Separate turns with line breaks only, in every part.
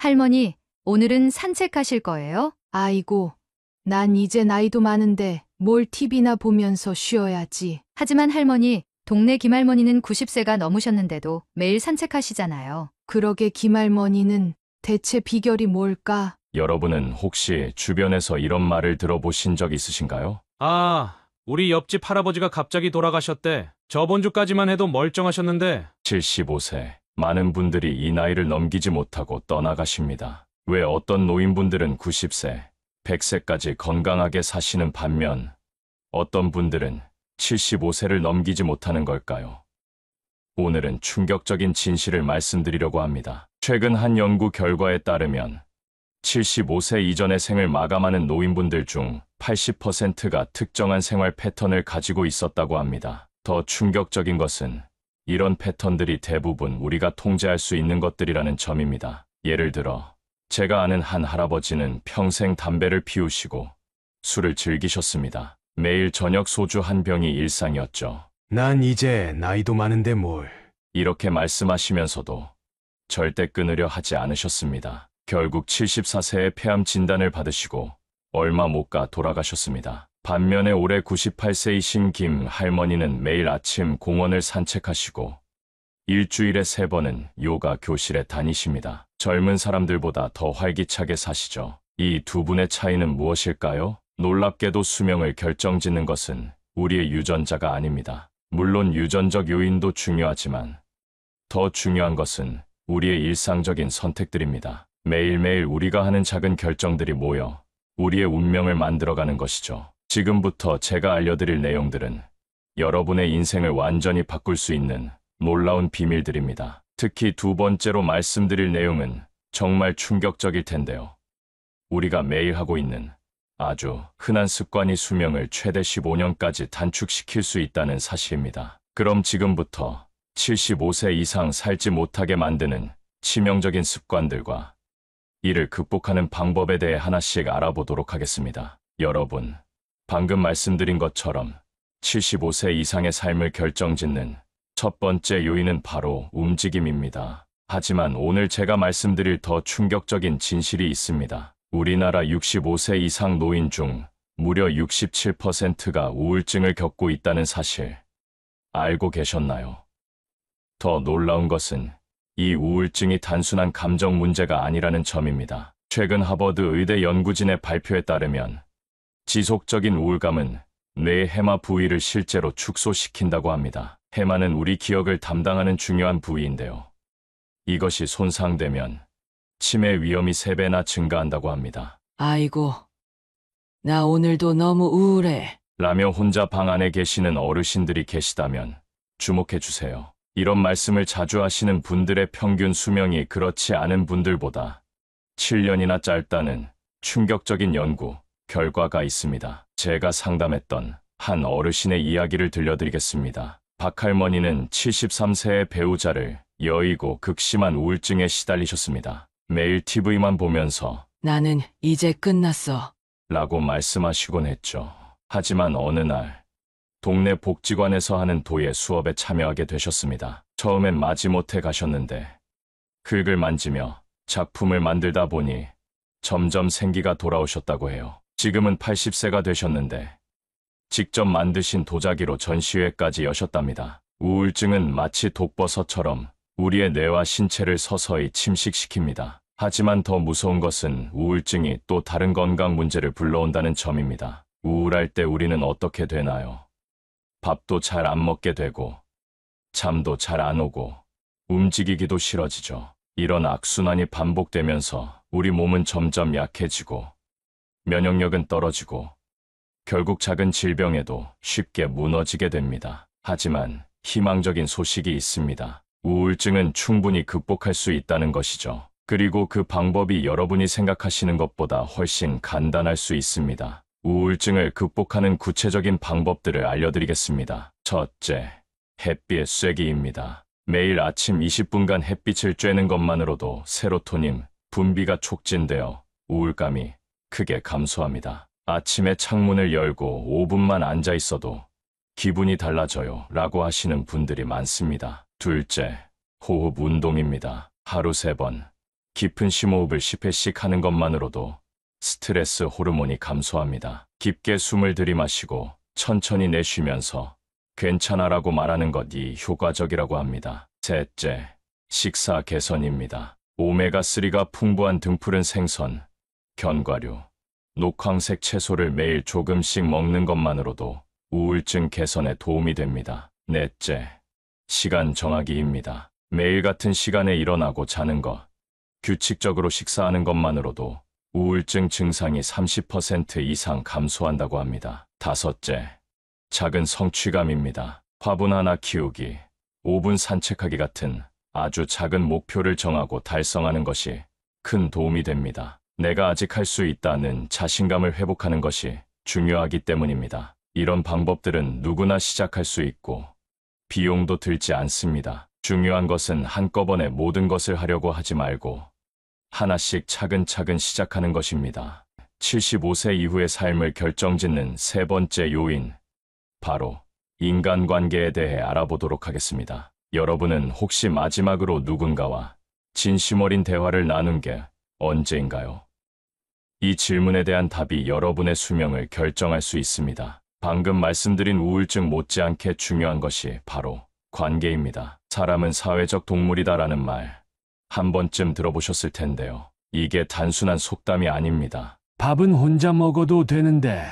할머니, 오늘은 산책하실 거예요?
아이고, 난 이제 나이도 많은데 뭘 TV나 보면서 쉬어야지.
하지만 할머니, 동네 김할머니는 90세가 넘으셨는데도 매일 산책하시잖아요.
그러게 김할머니는 대체 비결이 뭘까?
여러분은 혹시 주변에서 이런 말을 들어보신 적 있으신가요?
우리 옆집 할아버지가 갑자기 돌아가셨대. 저번 주까지만 해도 멀쩡하셨는데.
75세. 많은 분들이 이 나이를 넘기지 못하고 떠나가십니다. 왜 어떤 노인분들은 90세, 100세까지 건강하게 사시는 반면 어떤 분들은 75세를 넘기지 못하는 걸까요? 오늘은 충격적인 진실을 말씀드리려고 합니다. 최근 한 연구 결과에 따르면 75세 이전의 생을 마감하는 노인분들 중 80%가 특정한 생활 패턴을 가지고 있었다고 합니다. 더 충격적인 것은 이런 패턴들이 대부분 우리가 통제할 수 있는 것들이라는 점입니다. 예를 들어 제가 아는 한 할아버지는 평생 담배를 피우시고 술을 즐기셨습니다. 매일 저녁 소주 한 병이 일상이었죠.
난 이제 나이도 많은데 뭘.
이렇게 말씀하시면서도 절대 끊으려 하지 않으셨습니다. 결국 74세의 폐암 진단을 받으시고 얼마 못 가 돌아가셨습니다. 반면에 올해 98세이신 김 할머니는 매일 아침 공원을 산책하시고 일주일에 3번은 요가 교실에 다니십니다. 젊은 사람들보다 더 활기차게 사시죠. 이 두 분의 차이는 무엇일까요? 놀랍게도 수명을 결정짓는 것은 우리의 유전자가 아닙니다. 물론 유전적 요인도 중요하지만 더 중요한 것은 우리의 일상적인 선택들입니다. 매일매일 우리가 하는 작은 결정들이 모여 우리의 운명을 만들어가는 것이죠. 지금부터 제가 알려드릴 내용들은 여러분의 인생을 완전히 바꿀 수 있는 놀라운 비밀들입니다. 특히 두 번째로 말씀드릴 내용은 정말 충격적일 텐데요. 우리가 매일 하고 있는 아주 흔한 습관이 수명을 최대 15년까지 단축시킬 수 있다는 사실입니다. 그럼 지금부터 75세 이상 살지 못하게 만드는 치명적인 습관들과 이를 극복하는 방법에 대해 하나씩 알아보도록 하겠습니다. 여러분, 방금 말씀드린 것처럼 75세 이상의 삶을 결정짓는 첫 번째 요인은 바로 움직임입니다. 하지만 오늘 제가 말씀드릴 더 충격적인 진실이 있습니다. 우리나라 65세 이상 노인 중 무려 67%가 우울증을 겪고 있다는 사실 알고 계셨나요? 더 놀라운 것은 이 우울증이 단순한 감정 문제가 아니라는 점입니다. 최근 하버드 의대 연구진의 발표에 따르면 지속적인 우울감은 뇌의 해마 부위를 실제로 축소시킨다고 합니다. 해마는 우리 기억을 담당하는 중요한 부위인데요. 이것이 손상되면 치매 위험이 3배나 증가한다고 합니다.
아이고, 나 오늘도 너무 우울해.
라며 혼자 방 안에 계시는 어르신들이 계시다면 주목해 주세요. 이런 말씀을 자주 하시는 분들의 평균 수명이 그렇지 않은 분들보다 7년이나 짧다는 충격적인 연구 결과가 있습니다. 제가 상담했던 한 어르신의 이야기를 들려드리겠습니다. 박 할머니는 73세의 배우자를 여의고 극심한 우울증에 시달리셨습니다. 매일 TV만 보면서
나는 이제 끝났어.
라고 말씀하시곤 했죠. 하지만 어느 날 동네 복지관에서 하는 도예 수업에 참여하게 되셨습니다. 처음엔 마지못해 가셨는데 흙을 만지며 작품을 만들다 보니 점점 생기가 돌아오셨다고 해요. 지금은 80세가 되셨는데 직접 만드신 도자기로 전시회까지 여셨답니다. 우울증은 마치 독버섯처럼 우리의 뇌와 신체를 서서히 침식시킵니다. 하지만 더 무서운 것은 우울증이 또 다른 건강 문제를 불러온다는 점입니다. 우울할 때 우리는 어떻게 되나요? 밥도 잘 안 먹게 되고 잠도 잘 안 오고 움직이기도 싫어지죠. 이런 악순환이 반복되면서 우리 몸은 점점 약해지고 면역력은 떨어지고 결국 작은 질병에도 쉽게 무너지게 됩니다. 하지만 희망적인 소식이 있습니다. 우울증은 충분히 극복할 수 있다는 것이죠. 그리고 그 방법이 여러분이 생각하시는 것보다 훨씬 간단할 수 있습니다. 우울증을 극복하는 구체적인 방법들을 알려드리겠습니다. 첫째, 햇빛 쐐기입니다. 매일 아침 20분간 햇빛을 쬐는 것만으로도 세로토닌 분비가 촉진되어 우울감이 크게 감소합니다. 아침에 창문을 열고 5분만 앉아 있어도 기분이 달라져요 라고 하시는 분들이 많습니다. 둘째, 호흡 운동입니다. 하루 3번 깊은 심호흡을 10회씩 하는 것만으로도 스트레스 호르몬이 감소합니다. 깊게 숨을 들이마시고 천천히 내쉬면서 괜찮아라고 말하는 것이 효과적이라고 합니다. 셋째, 식사 개선입니다. 오메가3가 풍부한 등푸른 생선, 견과류, 녹황색 채소를 매일 조금씩 먹는 것만으로도 우울증 개선에 도움이 됩니다. 넷째, 시간 정하기입니다. 매일 같은 시간에 일어나고 자는 것, 규칙적으로 식사하는 것만으로도 우울증 증상이 30% 이상 감소한다고 합니다. 다섯째, 작은 성취감입니다. 화분 하나 키우기, 5분 산책하기 같은 아주 작은 목표를 정하고 달성하는 것이 큰 도움이 됩니다. 내가 아직 할 수 있다는 자신감을 회복하는 것이 중요하기 때문입니다. 이런 방법들은 누구나 시작할 수 있고 비용도 들지 않습니다. 중요한 것은 한꺼번에 모든 것을 하려고 하지 말고 하나씩 차근차근 시작하는 것입니다. 75세 이후의 삶을 결정짓는 세 번째 요인, 바로 인간관계에 대해 알아보도록 하겠습니다. 여러분은 혹시 마지막으로 누군가와 진심 어린 대화를 나눈 게 언제인가요? 이 질문에 대한 답이 여러분의 수명을 결정할 수 있습니다. 방금 말씀드린 우울증 못지않게 중요한 것이 바로 관계입니다. 사람은 사회적 동물이다라는 말 한 번쯤 들어보셨을 텐데요. 이게 단순한 속담이 아닙니다.
밥은 혼자 먹어도 되는데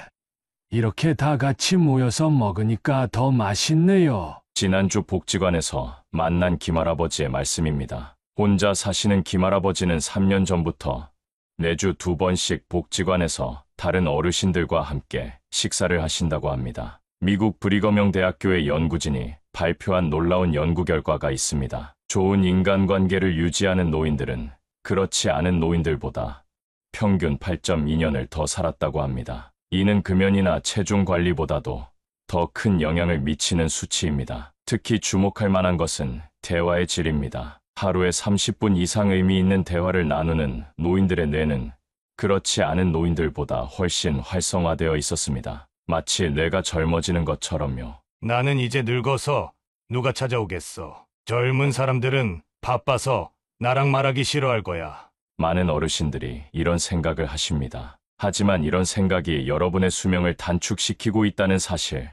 이렇게 다 같이 모여서 먹으니까 더 맛있네요.
지난주 복지관에서 만난 김할아버지의 말씀입니다. 혼자 사시는 김할아버지는 3년 전부터 매주 2번씩 복지관에서 다른 어르신들과 함께 식사를 하신다고 합니다. 미국 브리거명 대학교의 연구진이 발표한 놀라운 연구 결과가 있습니다. 좋은 인간관계를 유지하는 노인들은 그렇지 않은 노인들보다 평균 8.2년을 더 살았다고 합니다. 이는 금연이나 체중 관리보다도 더 큰 영향을 미치는 수치입니다. 특히 주목할 만한 것은 대화의 질입니다. 하루에 30분 이상 의미 있는 대화를 나누는 노인들의 뇌는 그렇지 않은 노인들보다 훨씬 활성화되어 있었습니다. 마치 뇌가 젊어지는 것처럼요.
나는 이제 늙어서 누가 찾아오겠어. 젊은 사람들은 바빠서 나랑 말하기 싫어할 거야.
많은 어르신들이 이런 생각을 하십니다. 하지만 이런 생각이 여러분의 수명을 단축시키고 있다는 사실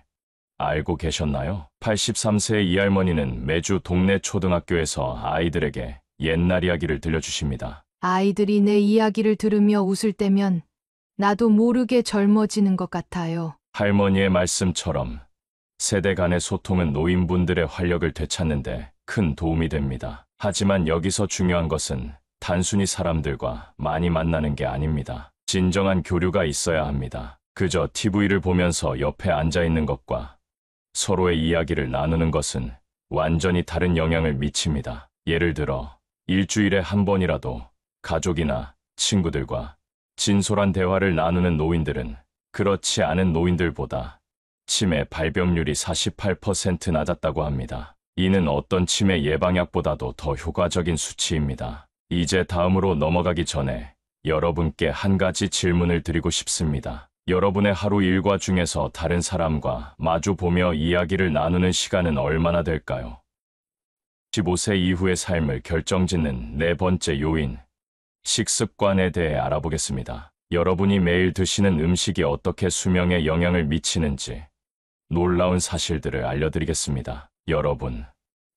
알고 계셨나요? 83세의 이 할머니는 매주 동네 초등학교에서 아이들에게 옛날 이야기를 들려주십니다.
아이들이 내 이야기를 들으며 웃을 때면 나도 모르게 젊어지는 것 같아요.
할머니의 말씀처럼 세대 간의 소통은 노인분들의 활력을 되찾는데 큰 도움이 됩니다. 하지만 여기서 중요한 것은 단순히 사람들과 많이 만나는 게 아닙니다. 진정한 교류가 있어야 합니다. 그저 TV를 보면서 옆에 앉아 있는 것과 서로의 이야기를 나누는 것은 완전히 다른 영향을 미칩니다. 예를 들어 일주일에 한 번이라도 가족이나 친구들과 진솔한 대화를 나누는 노인들은 그렇지 않은 노인들보다 치매 발병률이 48% 낮았다고 합니다. 이는 어떤 치매 예방약보다도 더 효과적인 수치입니다. 이제 다음으로 넘어가기 전에 여러분께 한 가지 질문을 드리고 싶습니다. 여러분의 하루 일과 중에서 다른 사람과 마주보며 이야기를 나누는 시간은 얼마나 될까요? 15세 이후의 삶을 결정짓는 네 번째 요인, 식습관에 대해 알아보겠습니다. 여러분이 매일 드시는 음식이 어떻게 수명에 영향을 미치는지 놀라운 사실들을 알려드리겠습니다. 여러분,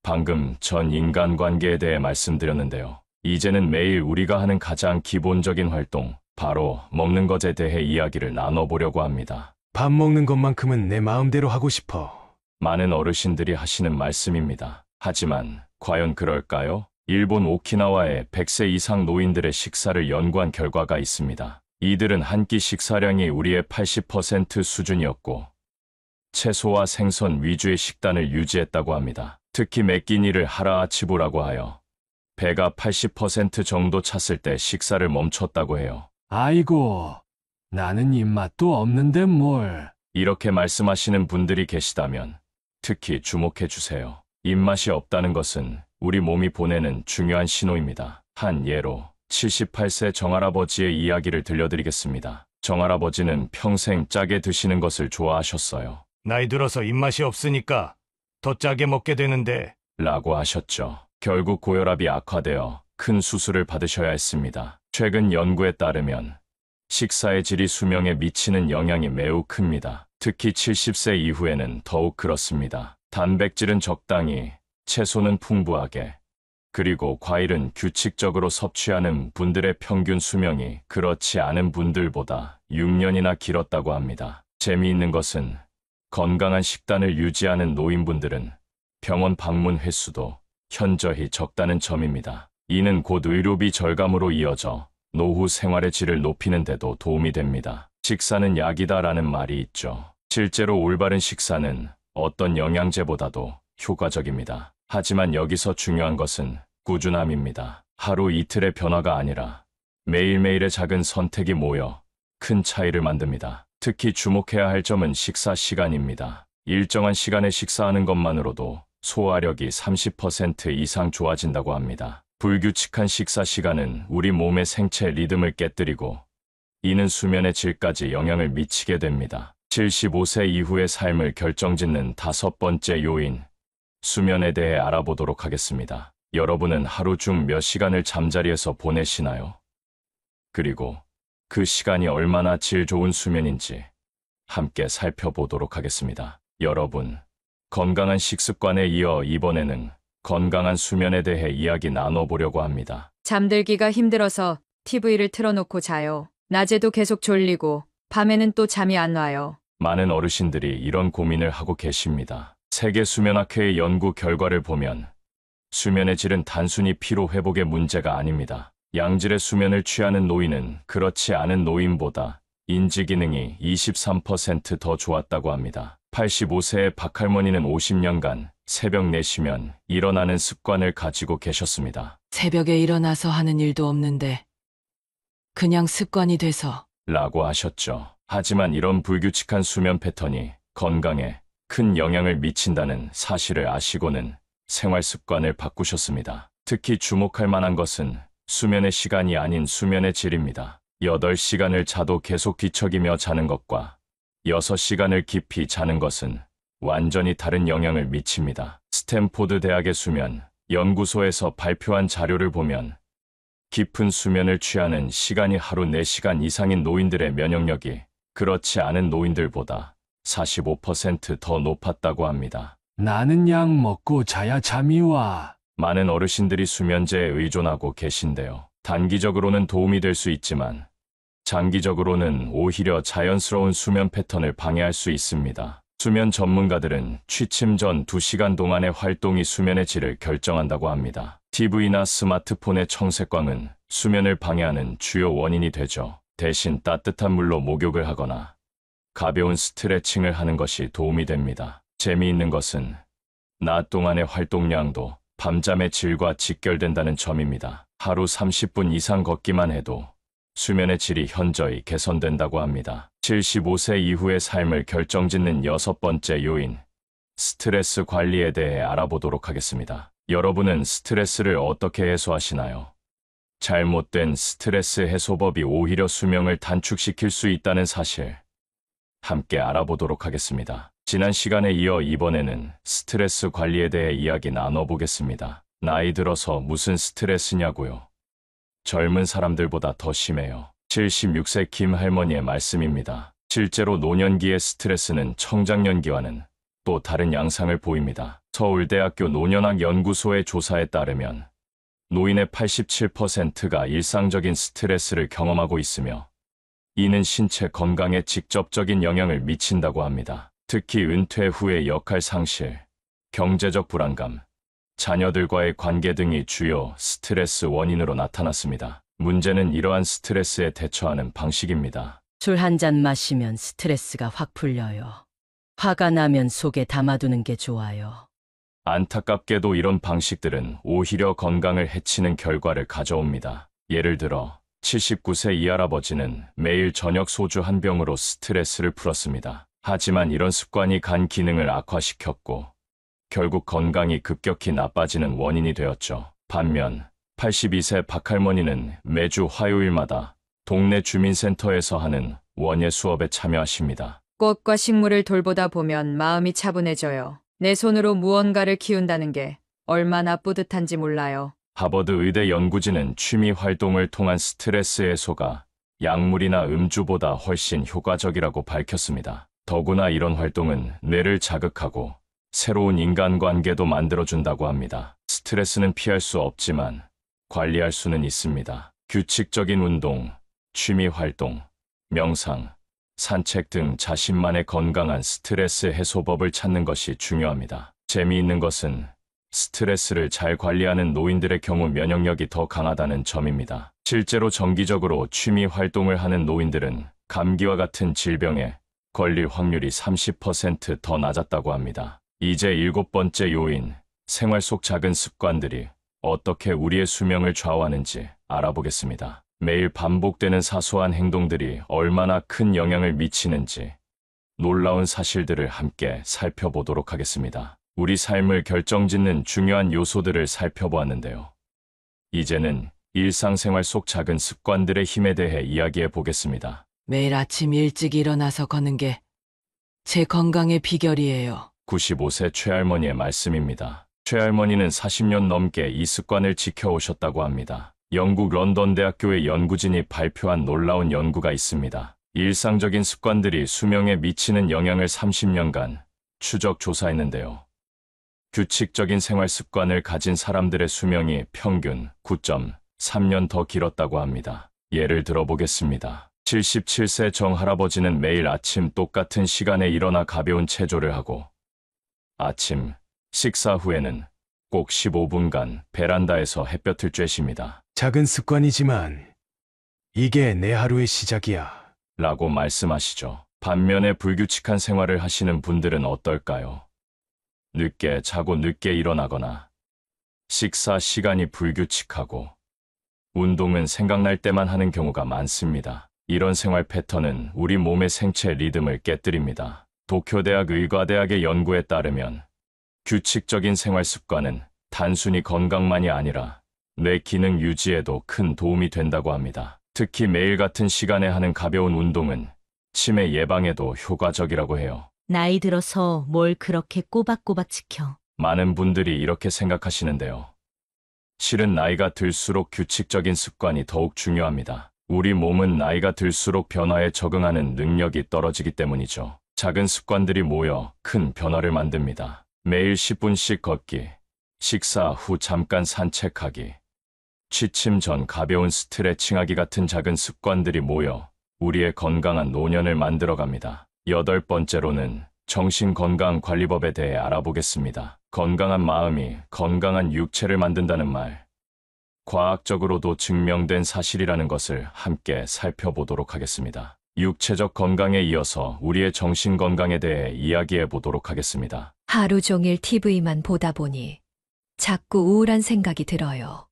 방금 전 인간관계에 대해 말씀드렸는데요. 이제는 매일 우리가 하는 가장 기본적인 활동, 바로 먹는 것에 대해 이야기를 나눠보려고 합니다.
밥 먹는 것만큼은 내 마음대로 하고 싶어.
많은 어르신들이 하시는 말씀입니다. 하지만 과연 그럴까요? 일본 오키나와의 100세 이상 노인들의 식사를 연구한 결과가 있습니다. 이들은 한 끼 식사량이 우리의 80% 수준이었고 채소와 생선 위주의 식단을 유지했다고 합니다. 특히 매끼니를 하라아치부라고 하여 배가 80% 정도 찼을 때 식사를 멈췄다고 해요.
아이고, 나는 입맛도 없는데 뭘.
이렇게 말씀하시는 분들이 계시다면 특히 주목해 주세요. 입맛이 없다는 것은 우리 몸이 보내는 중요한 신호입니다. 한 예로 78세 정할아버지의 이야기를 들려드리겠습니다. 정할아버지는 평생 짜게 드시는 것을 좋아하셨어요.
나이 들어서 입맛이 없으니까 더 짜게 먹게 되는데
라고 하셨죠. 결국 고혈압이 악화되어 큰 수술을 받으셔야 했습니다. 최근 연구에 따르면 식사의 질이 수명에 미치는 영향이 매우 큽니다. 특히 70세 이후에는 더욱 그렇습니다. 단백질은 적당히, 채소는 풍부하게, 그리고 과일은 규칙적으로 섭취하는 분들의 평균 수명이 그렇지 않은 분들보다 6년이나 길었다고 합니다. 재미있는 것은 건강한 식단을 유지하는 노인분들은 병원 방문 횟수도 현저히 적다는 점입니다. 이는 곧 의료비 절감으로 이어져 노후 생활의 질을 높이는 데도 도움이 됩니다. 식사는 약이다라는 말이 있죠. 실제로 올바른 식사는 어떤 영양제보다도 효과적입니다. 하지만 여기서 중요한 것은 꾸준함입니다. 하루 이틀의 변화가 아니라 매일매일의 작은 선택이 모여 큰 차이를 만듭니다. 특히 주목해야 할 점은 식사 시간입니다. 일정한 시간에 식사하는 것만으로도 소화력이 30% 이상 좋아진다고 합니다. 불규칙한 식사 시간은 우리 몸의 생체 리듬을 깨뜨리고 이는 수면의 질까지 영향을 미치게 됩니다. 75세 이후의 삶을 결정짓는 5번째 요인, 수면에 대해 알아보도록 하겠습니다. 여러분은 하루 중 몇 시간을 잠자리에서 보내시나요? 그리고 그 시간이 얼마나 질 좋은 수면인지 함께 살펴보도록 하겠습니다. 여러분, 건강한 식습관에 이어 이번에는 건강한 수면에 대해 이야기 나눠보려고 합니다.
잠들기가 힘들어서 TV를 틀어놓고 자요. 낮에도 계속 졸리고 밤에는 또 잠이 안 와요.
많은 어르신들이 이런 고민을 하고 계십니다. 세계 수면학회의 연구 결과를 보면 수면의 질은 단순히 피로 회복의 문제가 아닙니다. 양질의 수면을 취하는 노인은 그렇지 않은 노인보다 인지 기능이 23% 더 좋았다고 합니다. 85세의 박할머니는 50년간 새벽 4시면 일어나는 습관을 가지고 계셨습니다.
새벽에 일어나서 하는 일도 없는데 그냥 습관이 돼서
라고 하셨죠. 하지만 이런 불규칙한 수면 패턴이 건강에 큰 영향을 미친다는 사실을 아시고는 생활 습관을 바꾸셨습니다. 특히 주목할 만한 것은 수면의 시간이 아닌 수면의 질입니다. 8시간을 자도 계속 뒤척이며 자는 것과 6시간을 깊이 자는 것은 완전히 다른 영향을 미칩니다. 스탠포드 대학의 수면 연구소에서 발표한 자료를 보면 깊은 수면을 취하는 시간이 하루 4시간 이상인 노인들의 면역력이 그렇지 않은 노인들보다 45% 더 높았다고 합니다.
나는 약 먹고 자야 잠이 와.
많은 어르신들이 수면제에 의존하고 계신데요. 단기적으로는 도움이 될 수 있지만 장기적으로는 오히려 자연스러운 수면 패턴을 방해할 수 있습니다. 수면 전문가들은 취침 전 2시간 동안의 활동이 수면의 질을 결정한다고 합니다. TV나 스마트폰의 청색광은 수면을 방해하는 주요 원인이 되죠. 대신 따뜻한 물로 목욕을 하거나 가벼운 스트레칭을 하는 것이 도움이 됩니다. 재미있는 것은 낮 동안의 활동량도 밤잠의 질과 직결된다는 점입니다. 하루 30분 이상 걷기만 해도 수면의 질이 현저히 개선된다고 합니다. 75세 이후의 삶을 결정짓는 6번째 요인, 스트레스 관리에 대해 알아보도록 하겠습니다. 여러분은 스트레스를 어떻게 해소하시나요? 잘못된 스트레스 해소법이 오히려 수명을 단축시킬 수 있다는 사실, 함께 알아보도록 하겠습니다. 지난 시간에 이어 이번에는 스트레스 관리에 대해 이야기 나눠보겠습니다. 나이 들어서 무슨 스트레스냐고요? 젊은 사람들보다 더 심해요. 76세 김 할머니의 말씀입니다. 실제로 노년기의 스트레스는 청장년기와는 또 다른 양상을 보입니다. 서울대학교 노년학 연구소의 조사에 따르면 노인의 87%가 일상적인 스트레스를 경험하고 있으며 이는 신체 건강에 직접적인 영향을 미친다고 합니다. 특히 은퇴 후의 역할 상실, 경제적 불안감, 자녀들과의 관계 등이 주요 스트레스 원인으로 나타났습니다. 문제는 이러한 스트레스에 대처하는 방식입니다.
술 한 잔 마시면 스트레스가 확 풀려요. 화가 나면 속에 담아두는 게 좋아요.
안타깝게도 이런 방식들은 오히려 건강을 해치는 결과를 가져옵니다. 예를 들어 79세 이 할아버지는 매일 저녁 소주 한 병으로 스트레스를 풀었습니다. 하지만 이런 습관이 간 기능을 악화시켰고 결국 건강이 급격히 나빠지는 원인이 되었죠. 반면 82세 박할머니는 매주 화요일마다 동네 주민센터에서 하는 원예 수업에 참여하십니다.
꽃과 식물을 돌보다 보면 마음이 차분해져요. 내 손으로 무언가를 키운다는 게 얼마나 뿌듯한지 몰라요.
하버드 의대 연구진은 취미 활동을 통한 스트레스 해소가 약물이나 음주보다 훨씬 효과적이라고 밝혔습니다. 더구나 이런 활동은 뇌를 자극하고 새로운 인간관계도 만들어준다고 합니다. 스트레스는 피할 수 없지만 관리할 수는 있습니다. 규칙적인 운동, 취미 활동, 명상, 산책 등 자신만의 건강한 스트레스 해소법을 찾는 것이 중요합니다. 재미있는 것은 스트레스를 잘 관리하는 노인들의 경우 면역력이 더 강하다는 점입니다. 실제로 정기적으로 취미 활동을 하는 노인들은 감기와 같은 질병에 걸릴 확률이 30%더 낮았다고 합니다. 이제 7번째 요인, 생활 속 작은 습관들이 어떻게 우리의 수명을 좌우하는지 알아보겠습니다. 매일 반복되는 사소한 행동들이 얼마나 큰 영향을 미치는지 놀라운 사실들을 함께 살펴보도록 하겠습니다. 우리 삶을 결정짓는 중요한 요소들을 살펴보았는데요. 이제는 일상생활 속 작은 습관들의 힘에 대해 이야기해 보겠습니다.
매일 아침 일찍 일어나서 걷는 게 제 건강의 비결이에요.
95세 최할머니의 말씀입니다. 최할머니는 40년 넘게 이 습관을 지켜오셨다고 합니다. 영국 런던 대학교의 연구진이 발표한 놀라운 연구가 있습니다. 일상적인 습관들이 수명에 미치는 영향을 30년간 추적 조사했는데요. 규칙적인 생활 습관을 가진 사람들의 수명이 평균 9.3년 더 길었다고 합니다. 예를 들어보겠습니다. 77세 정 할아버지는 매일 아침 똑같은 시간에 일어나 가벼운 체조를 하고 아침 식사 후에는 꼭 15분간 베란다에서 햇볕을 쬐십니다.
작은 습관이지만 이게 내 하루의 시작이야.
라고 말씀하시죠. 반면에 불규칙한 생활을 하시는 분들은 어떨까요? 늦게 자고 늦게 일어나거나 식사 시간이 불규칙하고 운동은 생각날 때만 하는 경우가 많습니다. 이런 생활 패턴은 우리 몸의 생체 리듬을 깨뜨립니다. 도쿄대학 의과대학의 연구에 따르면 규칙적인 생활 습관은 단순히 건강만이 아니라 뇌 기능 유지에도 큰 도움이 된다고 합니다. 특히 매일 같은 시간에 하는 가벼운 운동은 치매 예방에도 효과적이라고 해요.
나이 들어서 뭘 그렇게 꼬박꼬박 지켜.
많은 분들이 이렇게 생각하시는데요. 실은 나이가 들수록 규칙적인 습관이 더욱 중요합니다. 우리 몸은 나이가 들수록 변화에 적응하는 능력이 떨어지기 때문이죠. 작은 습관들이 모여 큰 변화를 만듭니다. 매일 10분씩 걷기, 식사 후 잠깐 산책하기, 취침 전 가벼운 스트레칭하기 같은 작은 습관들이 모여 우리의 건강한 노년을 만들어갑니다. 8번째로는 정신건강관리법에 대해 알아보겠습니다. 건강한 마음이 건강한 육체를 만든다는 말, 과학적으로도 증명된 사실이라는 것을 함께 살펴보도록 하겠습니다. 육체적 건강에 이어서 우리의 정신 건강에 대해 이야기해 보도록 하겠습니다.
하루 종일 TV만 보다 보니 자꾸 우울한 생각이 들어요.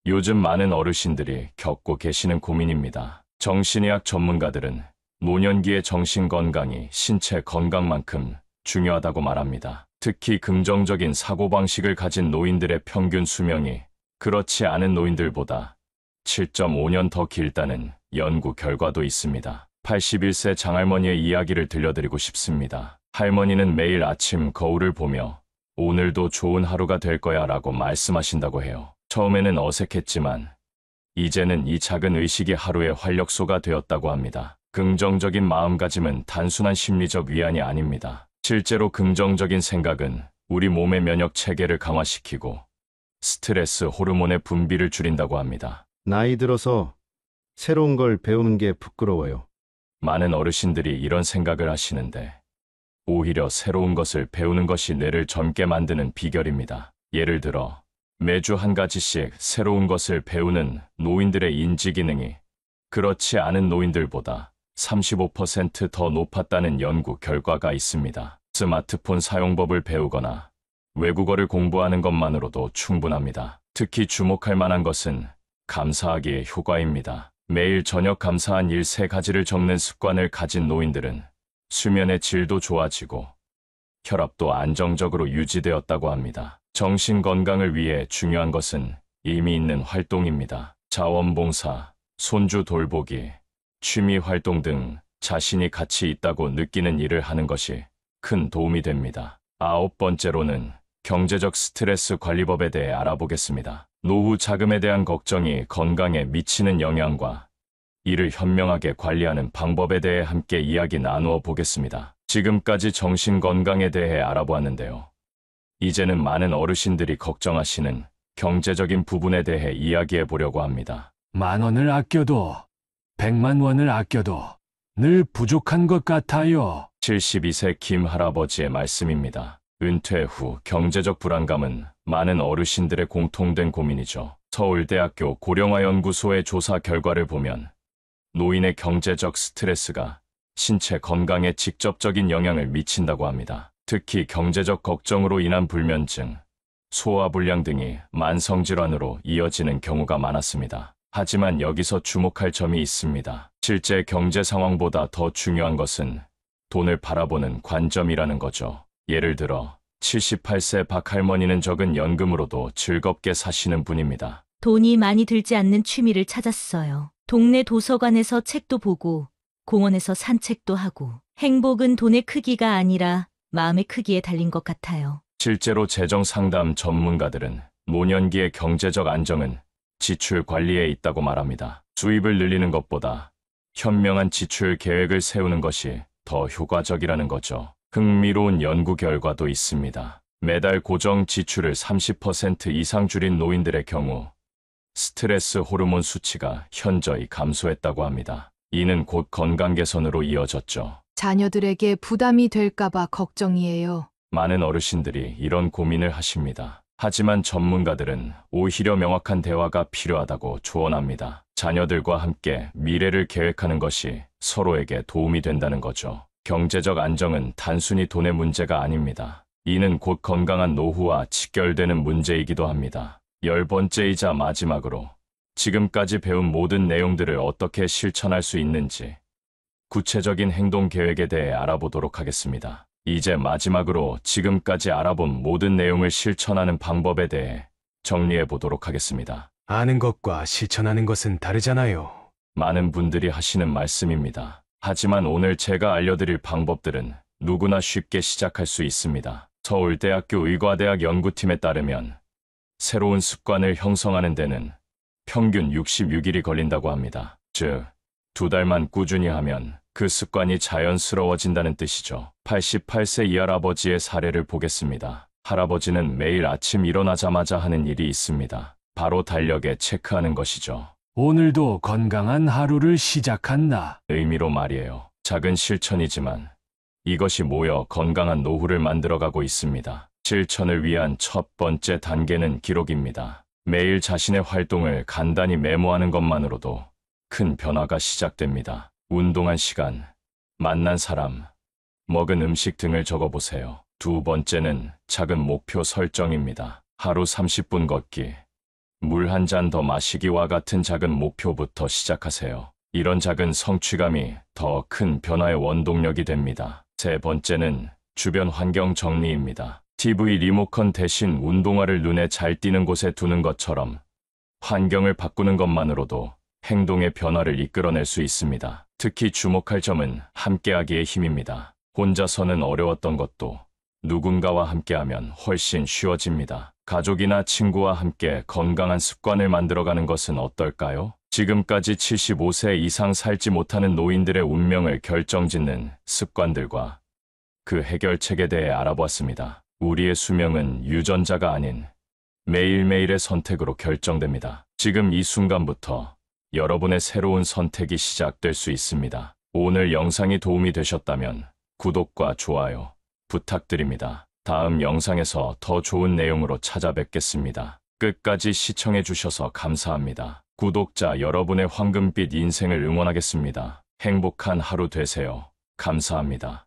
요즘 많은 어르신들이 겪고 계시는 고민입니다. 정신의학 전문가들은 노년기의 정신 건강이 신체 건강만큼 중요하다고 말합니다. 특히 긍정적인 사고방식을 가진 노인들의 평균 수명이 그렇지 않은 노인들보다 7.5년 더 길다는 연구 결과도 있습니다. 81세 장할머니의 이야기를 들려드리고 싶습니다. 할머니는 매일 아침 거울을 보며 오늘도 좋은 하루가 될 거야 라고 말씀하신다고 해요. 처음에는 어색했지만 이제는 이 작은 의식이 하루의 활력소가 되었다고 합니다. 긍정적인 마음가짐은 단순한 심리적 위안이 아닙니다. 실제로 긍정적인 생각은 우리 몸의 면역 체계를 강화시키고 스트레스 호르몬의 분비를 줄인다고 합니다.
나이 들어서 새로운 걸 배우는 게 부끄러워요.
많은 어르신들이 이런 생각을 하시는데 오히려 새로운 것을 배우는 것이 뇌를 젊게 만드는 비결입니다. 예를 들어 매주 한 가지씩 새로운 것을 배우는 노인들의 인지 기능이 그렇지 않은 노인들보다 35% 더 높았다는 연구 결과가 있습니다. 스마트폰 사용법을 배우거나 외국어를 공부하는 것만으로도 충분합니다. 특히 주목할 만한 것은 감사하기의 효과입니다. 매일 저녁 감사한 일 3가지를 적는 습관을 가진 노인들은 수면의 질도 좋아지고 혈압도 안정적으로 유지되었다고 합니다. 정신 건강을 위해 중요한 것은 의미 있는 활동입니다. 자원봉사, 손주 돌보기, 취미 활동 등 자신이 가치 있다고 느끼는 일을 하는 것이 큰 도움이 됩니다. 9번째로는 경제적 스트레스 관리법에 대해 알아보겠습니다. 노후 자금에 대한 걱정이 건강에 미치는 영향과 이를 현명하게 관리하는 방법에 대해 함께 이야기 나누어 보겠습니다. 지금까지 정신 건강에 대해 알아보았는데요. 이제는 많은 어르신들이 걱정하시는 경제적인 부분에 대해 이야기해 보려고 합니다.
10,000원을 아껴도 100만 원을 아껴도 늘 부족한 것 같아요.
72세 김 할아버지의 말씀입니다. 은퇴 후 경제적 불안감은 많은 어르신들의 공통된 고민이죠. 서울대학교 고령화연구소의 조사 결과를 보면 노인의 경제적 스트레스가 신체 건강에 직접적인 영향을 미친다고 합니다. 특히 경제적 걱정으로 인한 불면증, 소화불량 등이 만성질환으로 이어지는 경우가 많았습니다. 하지만 여기서 주목할 점이 있습니다. 실제 경제 상황보다 더 중요한 것은 돈을 바라보는 관점이라는 거죠. 예를 들어 78세 박할머니는 적은 연금으로도 즐겁게 사시는 분입니다.
돈이 많이 들지 않는 취미를 찾았어요. 동네 도서관에서 책도 보고 공원에서 산책도 하고 행복은 돈의 크기가 아니라 마음의 크기에 달린 것 같아요.
실제로 재정 상담 전문가들은 노년기의 경제적 안정은 지출 관리에 있다고 말합니다. 수입을 늘리는 것보다 현명한 지출 계획을 세우는 것이 더 효과적이라는 거죠. 흥미로운 연구 결과도 있습니다. 매달 고정 지출을 30% 이상 줄인 노인들의 경우 스트레스 호르몬 수치가 현저히 감소했다고 합니다. 이는 곧 건강 개선으로 이어졌죠.
자녀들에게 부담이 될까봐 걱정이에요.
많은 어르신들이 이런 고민을 하십니다. 하지만 전문가들은 오히려 명확한 대화가 필요하다고 조언합니다. 자녀들과 함께 미래를 계획하는 것이 서로에게 도움이 된다는 거죠. 경제적 안정은 단순히 돈의 문제가 아닙니다. 이는 곧 건강한 노후와 직결되는 문제이기도 합니다. 10번째이자 마지막으로 지금까지 배운 모든 내용들을 어떻게 실천할 수 있는지 구체적인 행동 계획에 대해 알아보도록 하겠습니다. 이제 마지막으로 지금까지 알아본 모든 내용을 실천하는 방법에 대해 정리해 보도록 하겠습니다.
아는 것과 실천하는 것은 다르잖아요.
많은 분들이 하시는 말씀입니다. 하지만 오늘 제가 알려드릴 방법들은 누구나 쉽게 시작할 수 있습니다. 서울대학교 의과대학 연구팀에 따르면 새로운 습관을 형성하는 데는 평균 66일이 걸린다고 합니다. 즉, 2달만 꾸준히 하면 그 습관이 자연스러워진다는 뜻이죠. 88세 이 할아버지의 사례를 보겠습니다. 할아버지는 매일 아침 일어나자마자 하는 일이 있습니다. 바로 달력에 체크하는 것이죠.
오늘도 건강한 하루를 시작한다.
의미로 말이에요. 작은 실천이지만 이것이 모여 건강한 노후를 만들어가고 있습니다. 실천을 위한 첫 번째 단계는 기록입니다. 매일 자신의 활동을 간단히 메모하는 것만으로도 큰 변화가 시작됩니다. 운동한 시간, 만난 사람, 먹은 음식 등을 적어보세요. 두 번째는 작은 목표 설정입니다. 하루 30분 걷기, 물 한 잔 더 마시기와 같은 작은 목표부터 시작하세요. 이런 작은 성취감이 더 큰 변화의 원동력이 됩니다. 세 번째는 주변 환경 정리입니다. TV 리모컨 대신 운동화를 눈에 잘 띄는 곳에 두는 것처럼 환경을 바꾸는 것만으로도 행동의 변화를 이끌어낼 수 있습니다. 특히 주목할 점은 함께하기의 힘입니다. 혼자서는 어려웠던 것도 누군가와 함께하면 훨씬 쉬워집니다. 가족이나 친구와 함께 건강한 습관을 만들어가는 것은 어떨까요? 지금까지 75세 이상 살지 못하는 노인들의 운명을 결정짓는 습관들과 그 해결책에 대해 알아보았습니다. 우리의 수명은 유전자가 아닌 매일매일의 선택으로 결정됩니다. 지금 이 순간부터 여러분의 새로운 선택이 시작될 수 있습니다. 오늘 영상이 도움이 되셨다면 구독과 좋아요 부탁드립니다. 다음 영상에서 더 좋은 내용으로 찾아뵙겠습니다. 끝까지 시청해 주셔서 감사합니다. 구독자 여러분의 황금빛 인생을 응원하겠습니다. 행복한 하루 되세요. 감사합니다.